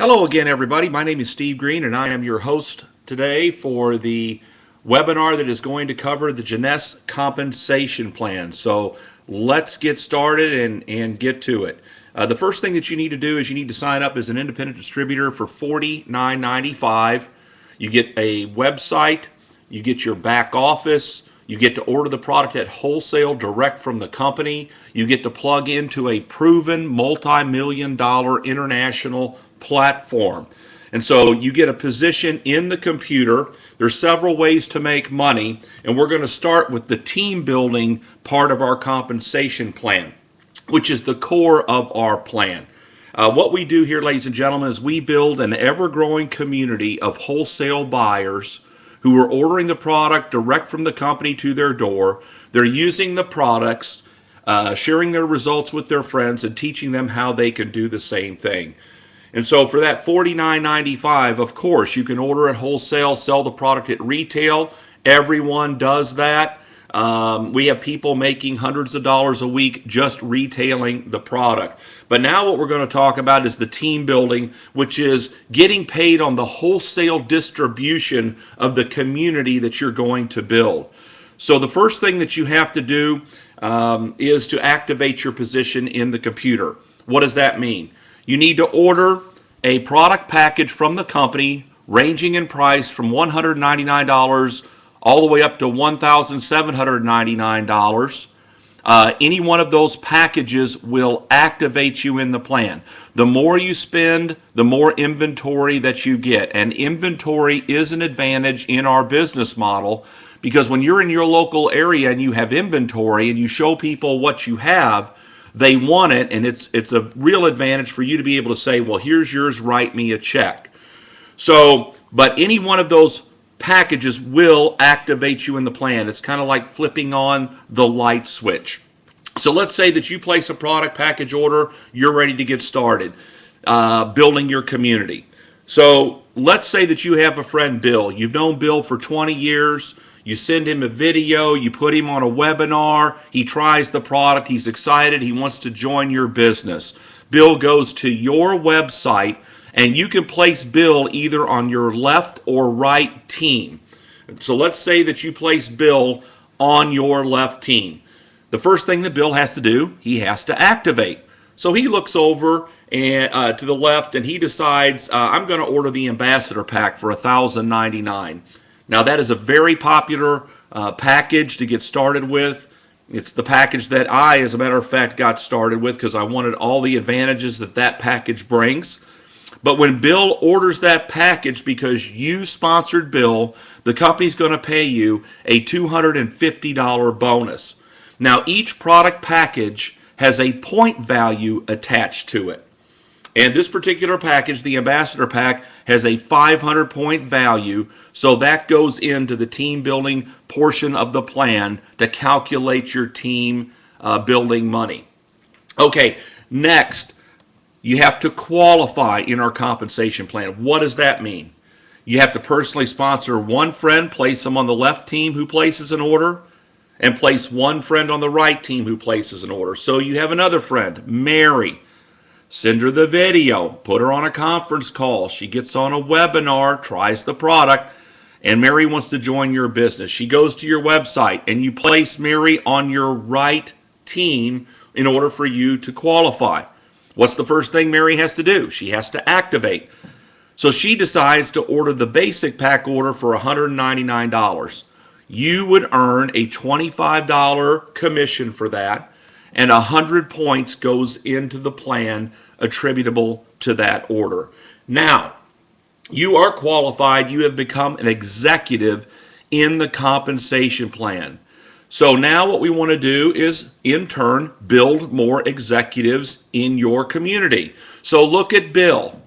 Hello again, everybody. My name is Steve Green, and I am your host today for the webinar that is going to cover the Jeunesse compensation plan. So let's get started and get to it. The first thing that you need to do is you need to sign up as an independent distributor for $49.95. You get a website, you get your back office, you get to order the product at wholesale direct from the company. You get to plug into a proven multi-million-dollar international platform. And so you get a position in the computer. There's several ways to make money, and we're going to start with the team building part of our compensation plan, which is the core of our plan. What we do here, ladies and gentlemen, is we build an ever-growing community of wholesale buyers who are ordering the product direct from the company to their door. They're using the products, sharing their results with their friends, and teaching them how they can do the same thing. And so for that $49.95, of course, you can order at wholesale, sell the product at retail. Everyone does that. We have people making hundreds of dollars a week just retailing the product. But now what we're going to talk about is the team building, which is getting paid on the wholesale distribution of the community that you're going to build. So the first thing that you have to do is to activate your position in the computer. What does that mean? You need to order a product package from the company ranging in price from $199 all the way up to $1,799. Any one of those packages will activate you in the plan. The more you spend, the more inventory that you get. And inventory is an advantage in our business model, because when you're in your local area and you have inventory and you show people what you have, they want it, and it's a real advantage for you to be able to say, well, here's yours, write me a check. So, but any one of those packages will activate you in the plan. It's kind of like flipping on the light switch. So let's say that you place a product package order, you're ready to get started building your community. So let's say that you have a friend, Bill. You've known Bill for 20 years. You send him a video, you put him on a webinar, he tries the product, he's excited, he wants to join your business. Bill goes to your website, and you can place Bill either on your left or right team. So let's say that you place Bill on your left team. The first thing that Bill has to do, he has to activate. So he looks over and to the left, and he decides, I'm going to order the Ambassador Pack for $1,099. Now, that is a very popular package to get started with. It's the package that I, as a matter of fact, got started with because I wanted all the advantages that that package brings. But when Bill orders that package because you sponsored Bill, the company's going to pay you a $250 bonus. Now, each product package has a point value attached to it. And this particular package, the Ambassador Pack, has a 500-point value, so that goes into the team building portion of the plan to calculate your team building money. Okay, next, you have to qualify in our compensation plan. What does that mean? You have to personally sponsor one friend, place them on the left team who places an order, and place one friend on the right team who places an order. So you have another friend, Mary. Send her the video, put her on a conference call. She gets on a webinar, tries the product, and Mary wants to join your business. She goes to your website, and you place Mary on your right team in order for you to qualify. What's the first thing Mary has to do? She has to activate. So she decides to order the basic pack order for $199. You would earn a $25 commission for that, and 100 points goes into the plan attributable to that order. Now, you are qualified. You have become an executive in the compensation plan. So now what we want to do is, in turn, build more executives in your community. So look at Bill.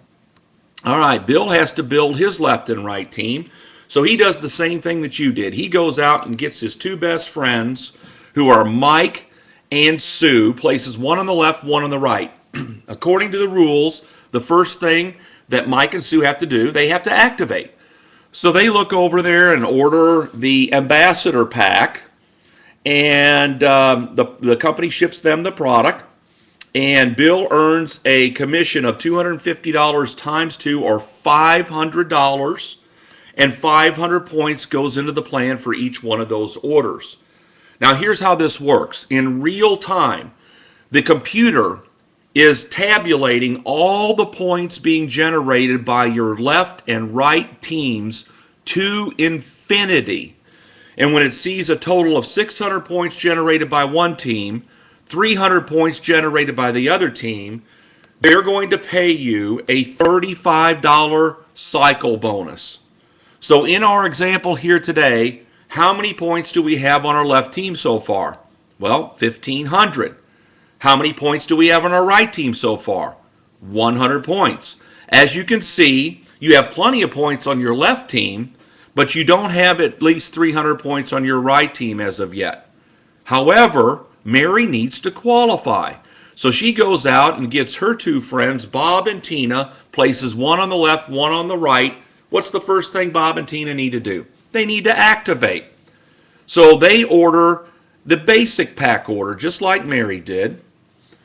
All right, Bill has to build his left and right team. So he does the same thing that you did. He goes out and gets his two best friends, who are Mike and Sue, places one on the left, one on the right. According to the rules, the first thing that Mike and Sue have to do, they have to activate. So they look over there and order the Ambassador Pack, and the company ships them the product. And Bill earns a commission of $250 times 2, or $500. And 500 points goes into the plan for each one of those orders. Now, here's how this works. In real time, the computer is tabulating all the points being generated by your left and right teams to infinity. And when it sees a total of 600 points generated by one team, 300 points generated by the other team, they're going to pay you a $35 cycle bonus. So in our example here today, how many points do we have on our left team so far? Well, 1,500. How many points do we have on our right team so far? 100 points. As you can see, you have plenty of points on your left team, but you don't have at least 300 points on your right team as of yet. However, Mary needs to qualify. So she goes out and gets her two friends, Bob and Tina, places one on the left, one on the right. What's the first thing Bob and Tina need to do? They need to activate. So they order the basic pack order, just like Mary did.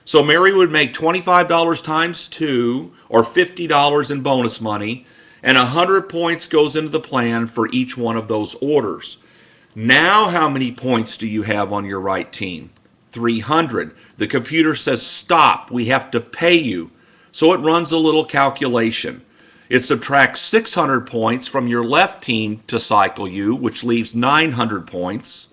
So Mary would make $25 times 2, or $50 in bonus money, and 100 points goes into the plan for each one of those orders. Now how many points do you have on your right team? 300. The computer says, stop, we have to pay you. So it runs a little calculation. It subtracts 600 points from your left team to cycle you, which leaves 900 points.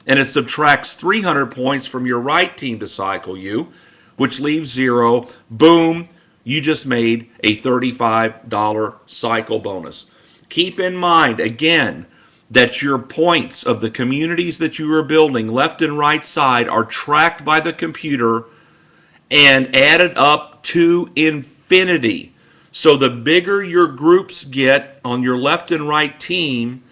And it subtracts 300 points from your right team to cycle you, which leaves 0. Boom, you just made a $35 cycle bonus. Keep in mind, again, that your points of the communities that you are building, left and right side, are tracked by the computer and added up to infinity. So the bigger your groups get on your left and right team,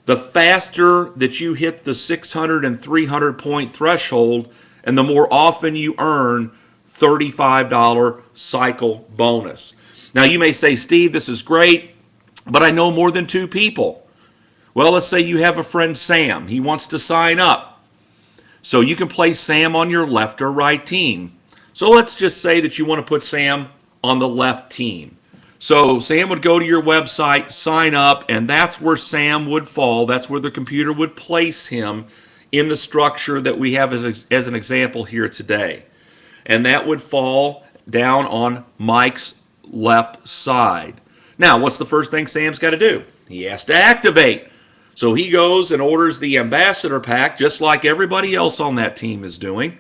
the faster that you hit the 600 and 300 point threshold, and the more often you earn $35 cycle bonus. Now you may say, Steve, this is great, but I know more than 2 people. Well, let's say you have a friend, Sam. He wants to sign up. So you can place Sam on your left or right team. So let's just say that you want to put Sam on the left team. So Sam would go to your website, sign up, and that's where Sam would fall. That's where the computer would place him in the structure that we have as an example here today. And that would fall down on Mike's left side. Now, what's the first thing Sam's got to do? He has to activate. So he goes and orders the ambassador pack, just like everybody else on that team is doing.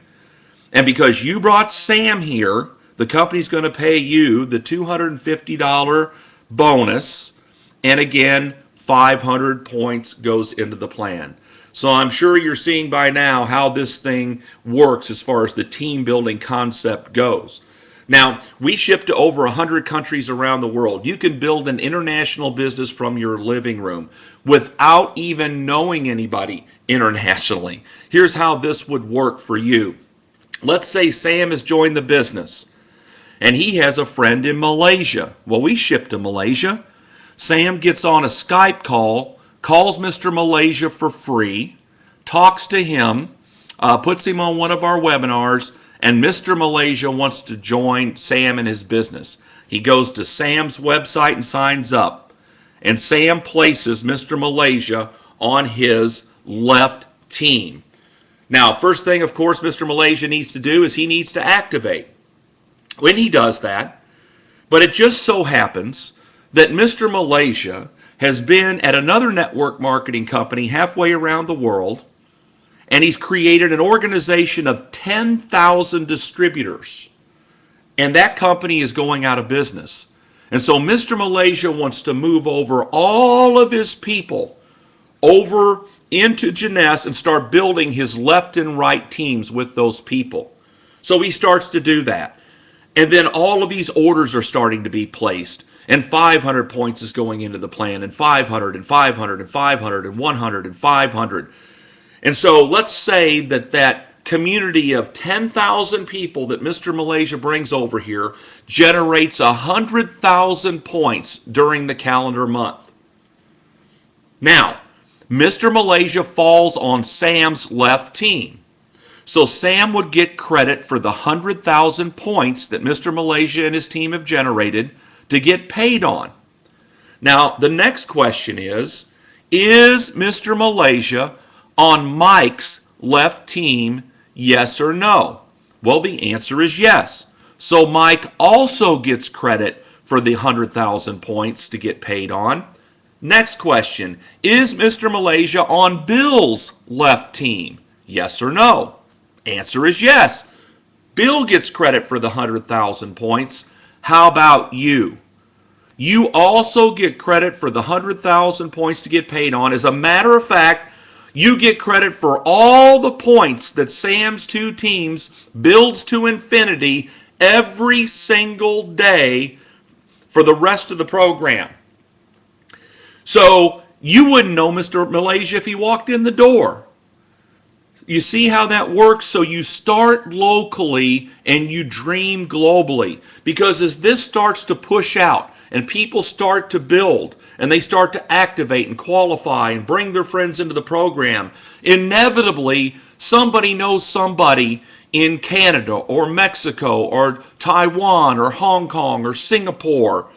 And because you brought Sam here, the company's going to pay you the $250 bonus. And again, 500 points goes into the plan. So I'm sure you're seeing by now how this thing works as far as the team building concept goes. Now, we ship to over 100 countries around the world. You can build an international business from your living room without even knowing anybody internationally. Here's how this would work for you. Let's say Sam has joined the business and he has a friend in Malaysia. Well, we ship to Malaysia. Sam gets on a Skype call, calls Mr. Malaysia for free, talks to him, puts him on one of our webinars, and Mr. Malaysia wants to join Sam in his business. He goes to Sam's website and signs up. And Sam places Mr. Malaysia on his left team. Now, first thing, of course, Mr. Malaysia needs to do is he needs to activate. When he does that, but it just so happens that Mr. Malaysia has been at another network marketing company halfway around the world, and he's created an organization of 10,000 distributors. And that company is going out of business. And so Mr. Malaysia wants to move over all of his people over into Jeunesse and start building his left and right teams with those people. So he starts to do that. And then all of these orders are starting to be placed. And 500 points is going into the plan, and 500, and 500, and 500, and 100, and 500. And so let's say that community of 10,000 people that Mr. Malaysia brings over here generates 100,000 points during the calendar month. Now, Mr. Malaysia falls on Sam's left team. So Sam would get credit for the 100,000 points that Mr. Malaysia and his team have generated to get paid on. Now, the next question is Mr. Malaysia on Mike's left team, yes or no? Well, the answer is yes. So Mike also gets credit for the 100,000 points to get paid on. Next question, is Mr. Malaysia on Bill's left team? Yes or no? Answer is yes. Bill gets credit for the 100,000 points. How about you? You also get credit for the 100,000 points to get paid on. As a matter of fact, you get credit for all the points that Sam's two teams builds to infinity every single day for the rest of the program. So you wouldn't know Mr. Malaysia if he walked in the door. You see how that works? So you start locally and you dream globally. Because as this starts to push out and people start to build and they start to activate and qualify and bring their friends into the program, inevitably somebody knows somebody in Canada or Mexico or Taiwan or Hong Kong or Singapore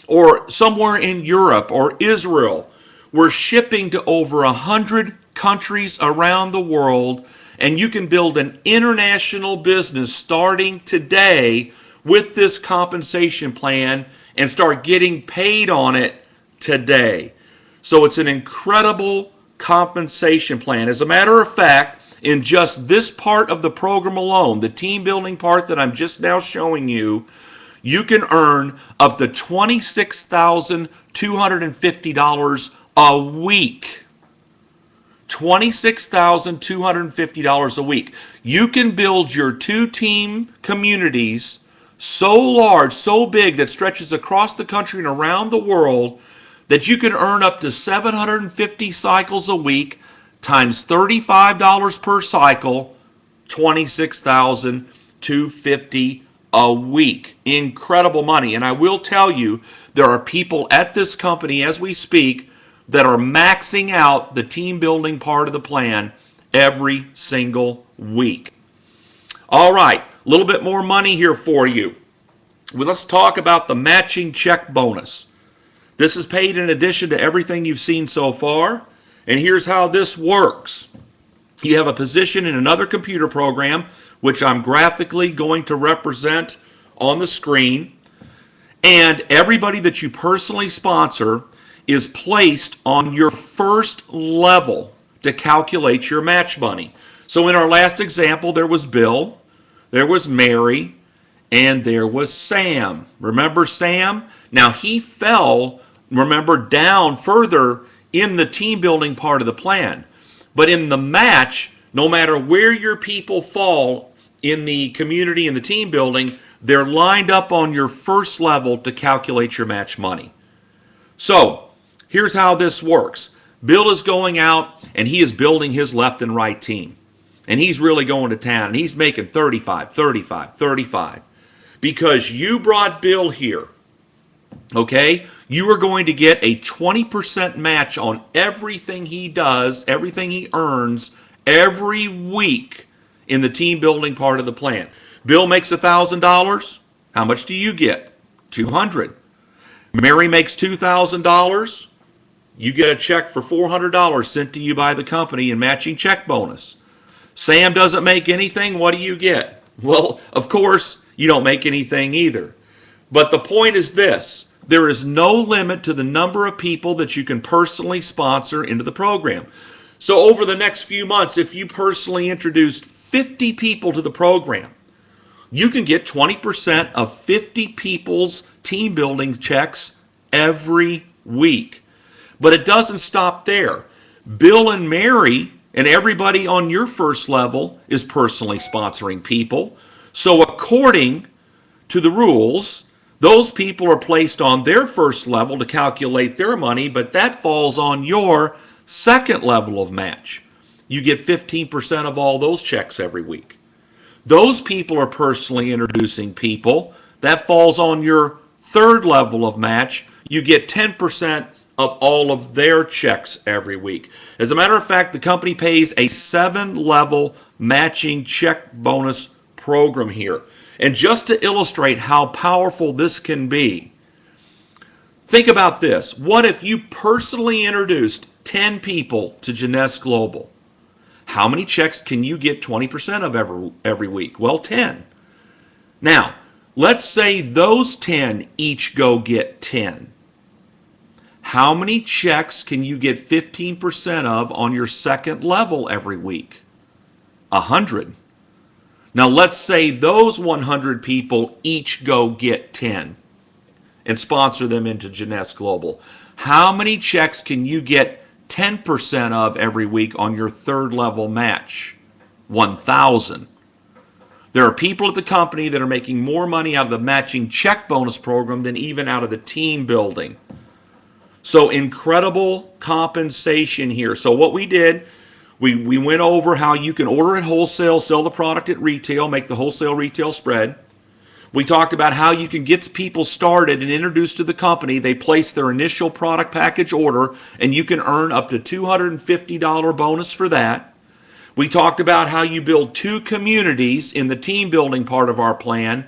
or somewhere in Europe or Israel. We're shipping to over 100 countries around the world, and you can build an international business starting today with this compensation plan and start getting paid on it today. So it's an incredible compensation plan. As a matter of fact, in just this part of the program alone, the team building part that I'm just now showing you, you can earn up to $26,250 a week. $26,250 a week. You can build your two-team communities so large, so big, that stretches across the country and around the world that you can earn up to 750 cycles a week times $35 per cycle, $26,250 a week. Incredible money. And I will tell you, there are people at this company as we speak that are maxing out the team building part of the plan every single week. All right, a little bit more money here for you. Well, let's talk about the matching check bonus. This is paid in addition to everything you've seen so far. And here's how this works. You have a position in another computer program, which I'm graphically going to represent on the screen. And everybody that you personally sponsor is placed on your first level to calculate your match money. So in our last example, there was Bill, there was Mary, and there was Sam. Remember Sam? Now he fell, remember, down further in the team building part of the plan. But in the match, no matter where your people fall in the community and the team building, they're lined up on your first level to calculate your match money. So here's how this works. Bill is going out and he is building his left and right team. And he's really going to town. And he's making 35, 35, 35. Because you brought Bill here, okay, you are going to get a 20% match on everything he does, everything he earns every week in the team building part of the plan. Bill makes $1,000. How much do you get? $200. Mary makes $2,000. You get a check for $400 sent to you by the company in matching check bonus. Sam doesn't make anything. What do you get? Well, of course, you don't make anything either. But the point is this. There is no limit to the number of people that you can personally sponsor into the program. So over the next few months, if you personally introduced 50 people to the program, you can get 20% of 50 people's team building checks every week. But it doesn't stop there. Bill and Mary and everybody on your first level is personally sponsoring people. So according to the rules, those people are placed on their first level to calculate their money, but that falls on your second level of match. You get 15% of all those checks every week. Those people are personally introducing people. That falls on your third level of match. You get 10% of all of their checks every week. As a matter of fact, the company pays a 7-level matching check bonus program here. And just to illustrate how powerful this can be, think about this. What if you personally introduced 10 people to Jeunesse Global? How many checks can you get 20% of every week? Well, 10. Now, let's say those 10 each go get 10. How many checks can you get 15% of on your second level every week? 100. Now let's say those 100 people each go get 10 and sponsor them into Jeunesse Global. How many checks can you get 10% of every week on your third level match? 1,000. There are people at the company that are making more money out of the matching check bonus program than even out of the team building. So incredible compensation here. So what we did, we went over how you can order at wholesale, sell the product at retail, make the wholesale retail spread. We talked about how you can get people started and introduced to the company. They place their initial product package order, and you can earn up to $250 bonus for that. We talked about how you build 2 communities in the team building part of our plan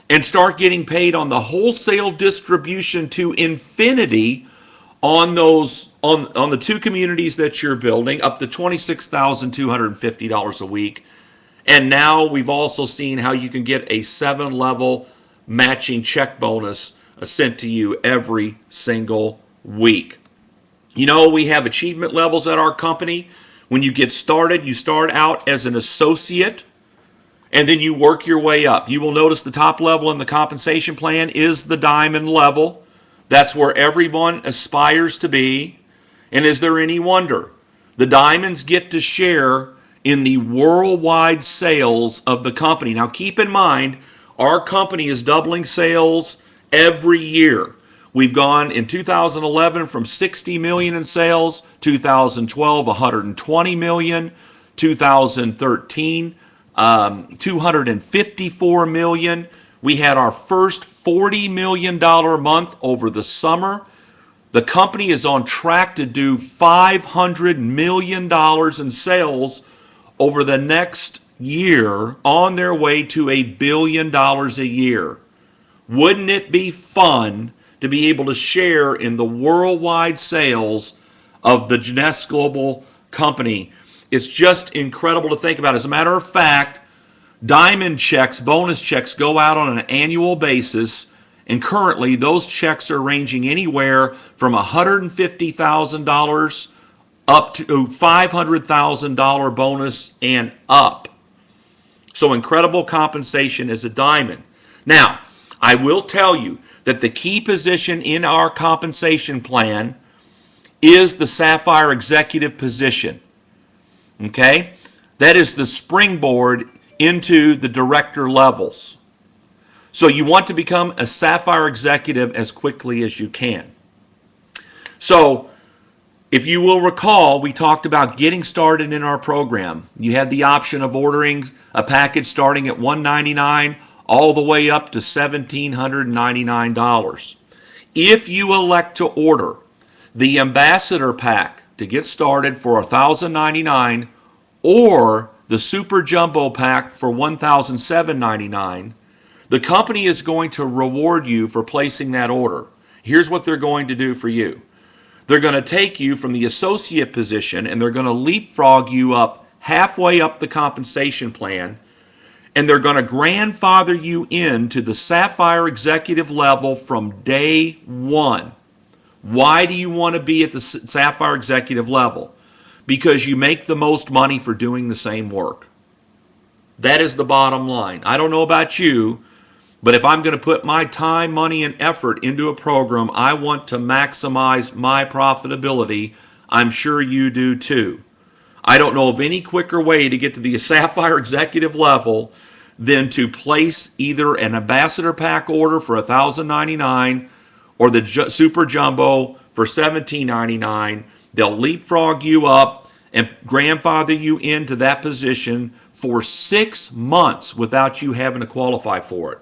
and start getting paid on the wholesale distribution to infinity on those on the 2 communities that you're building, up to $26,250 a week. And now we've also seen how you can get a 7-level matching check bonus sent to you every single week. You know, we have achievement levels at our company. When you get started, you start out as an associate, and then you work your way up. You will notice the top level in the compensation plan is the diamond level. That's where everyone aspires to be. And is there any wonder? The diamonds get to share in the worldwide sales of the company. Now keep in mind, our company is doubling sales every year. We've gone in 2011 from 60 million in sales, 2012 120 million, 2013 254 million. We had our first $40 million month over the summer. The company is on track to do $500 million in sales over the next year, on their way to $1 billion a year. Wouldn't it be fun to be able to share in the worldwide sales of the Jeunesse Global company? It's just incredible to think about. As a matter of fact, diamond checks, bonus checks go out on an annual basis, and currently those checks are ranging anywhere from $150,000 up to $500,000 bonus and up. So incredible compensation as a diamond. Now, I will tell you that the key position in our compensation plan is the Sapphire executive position. Okay? That is the springboard into the director levels. So you want to become a Sapphire executive as quickly as you can. So if you will recall, we talked about getting started in our program. You had the option of ordering a package starting at $199 all the way up to $1,799. If you elect to order the Ambassador Pack to get started for $1,099 or the Super Jumbo Pack for $1,799, the company is going to reward you for placing that order. Here's what they're going to do for you. They're going to take you from the associate position and they're going to leapfrog you up halfway up the compensation plan, and they're going to grandfather you into the Sapphire executive level from day one. Why do you want to be at the Sapphire executive level? Because you make the most money for doing the same work. That is the bottom line. I don't know about you, but if I'm going to put my time, money, and effort into a program, I want to maximize my profitability. I'm sure you do too. I don't know of any quicker way to get to the Sapphire executive level than to place either an Ambassador Pack order for $1,099 or the Super Jumbo for $1,799. They'll leapfrog you up and grandfather you into that position for 6 months without you having to qualify for it.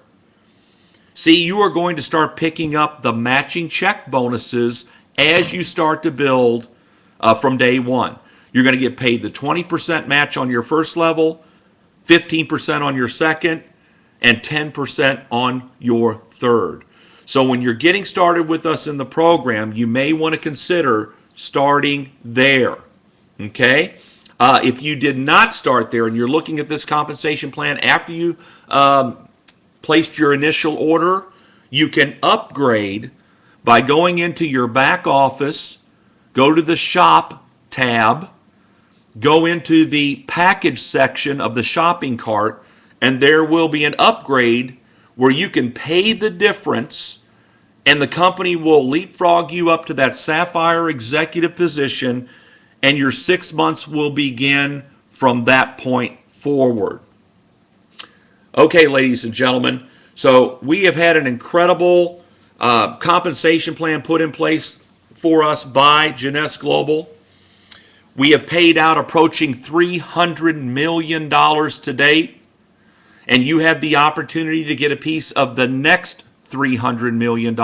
See, you are going to start picking up the matching check bonuses as you start to build from day one. You're going to get paid the 20% match on your first level, 15% on your second, and 10% on your third. So when you're getting started with us in the program, you may want to consider starting there. Okay? If you did not start there and you're looking at this compensation plan after you placed your initial order, you can upgrade by going into your back office, go to the shop tab, go into the package section of the shopping cart, and there will be an upgrade where you can pay the difference and the company will leapfrog you up to that Sapphire executive position, and your 6 months will begin from that point forward. Okay, ladies and gentlemen, so we have had an incredible compensation plan put in place for us by Jeunesse Global. We have paid out approaching $300 million to date, and you have the opportunity to get a piece of the next $300 million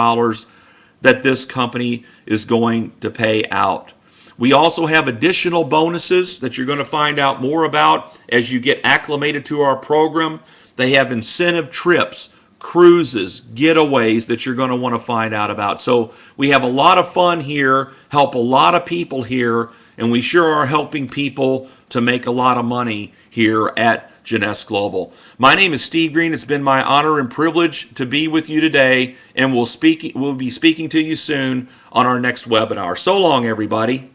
that this company is going to pay out. We also have additional bonuses that you're going to find out more about as you get acclimated to our program. They have incentive trips, cruises, getaways that you're going to want to find out about. So we have a lot of fun here, help a lot of people here, and we sure are helping people to make a lot of money here at Jeunesse Global. My name is Steve Green. It's been my honor and privilege to be with you today, and we'll be speaking to you soon on our next webinar. So long, everybody.